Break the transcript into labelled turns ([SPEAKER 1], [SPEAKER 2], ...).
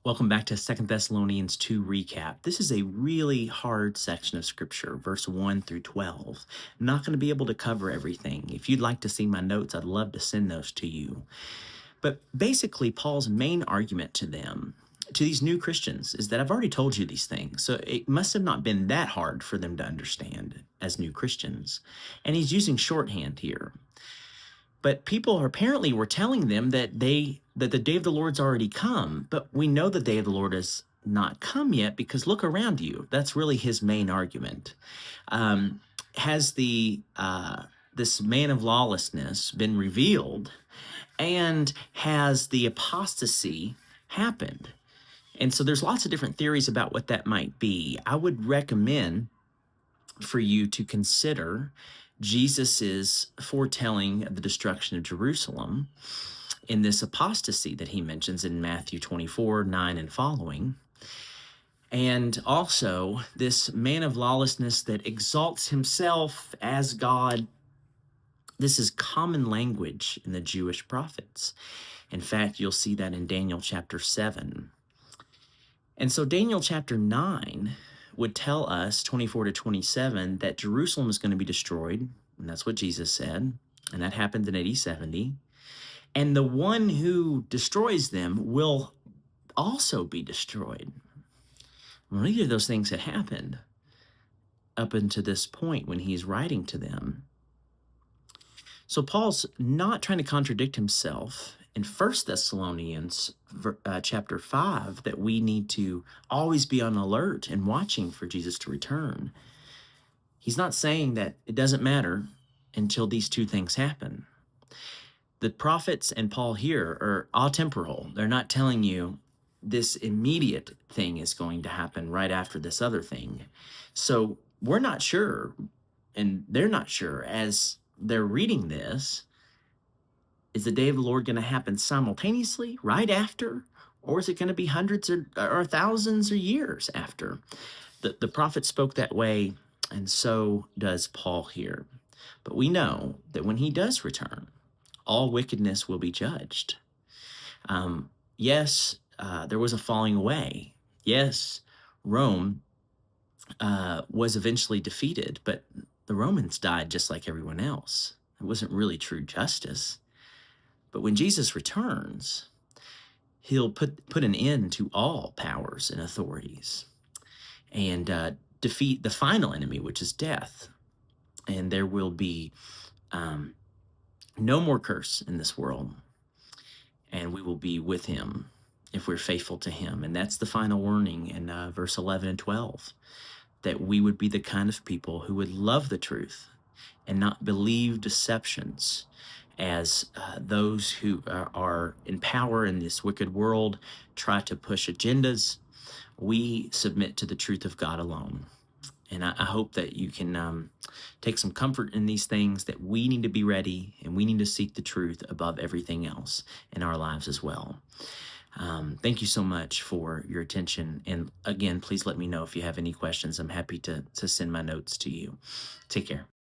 [SPEAKER 1] Welcome back to Second Thessalonians 2 recap. This is a really hard section of scripture, verse 1 through 12. I'm not going to be able to cover everything. If you'd like to see my notes, I'd love to send those to you. But basically, Paul's main argument to them, to these new Christians, is that I've already told you these things, so it must have not been that hard for them to understand as new Christians. And he's using shorthand here. But people apparently were telling them that the day of the Lord's already come, but we know the day of the Lord has not come yet because look around you. That's really his main argument. Has this man of lawlessness been revealed, and has the apostasy happened? And so there's lots of different theories about what that might be. I would recommend for you to consider Jesus's foretelling of the destruction of Jerusalem in this apostasy that he mentions in Matthew 24, 9 and following. And also this man of lawlessness that exalts himself as God. This is common language in the Jewish prophets. In fact, you'll see that in Daniel chapter 7. And so Daniel chapter 9 would tell us, 24 to 27, that Jerusalem is going to be destroyed, and that's what Jesus said, and that happened in AD 70. And the one who destroys them will also be destroyed. Well, neither of those things had happened up until this point when he's writing to them. So Paul's not trying to contradict himself in 1 Thessalonians chapter 5 that we need to always be on alert and watching for Jesus to return. He's not saying that it doesn't matter until these two things happen. The prophets and Paul here are atemporal. They're not telling you this immediate thing is going to happen right after this other thing. So we're not sure, and they're not sure as they're reading this. Is the day of the Lord going to happen simultaneously, right after? Or is it going to be hundreds or thousands or years after? The prophet spoke that way, and so does Paul here. But we know that when he does return, all wickedness will be judged. Yes, there was a falling away. Yes, Rome was eventually defeated, but the Romans died just like everyone else. It wasn't really true justice. But when Jesus returns, he'll put an end to all powers and authorities and defeat the final enemy, which is death. And there will be no more curse in this world. And we will be with him if we're faithful to him. And that's the final warning in verse 11 and 12, that we would be the kind of people who would love the truth and not believe deceptions as those who are in power in this wicked world try to push agendas. We submit to the truth of God alone. And I hope that you can take some comfort in these things, that we need to be ready and we need to seek the truth above everything else in our lives as well. Thank you so much for your attention. And again, please let me know if you have any questions. I'm happy to send my notes to you. Take care.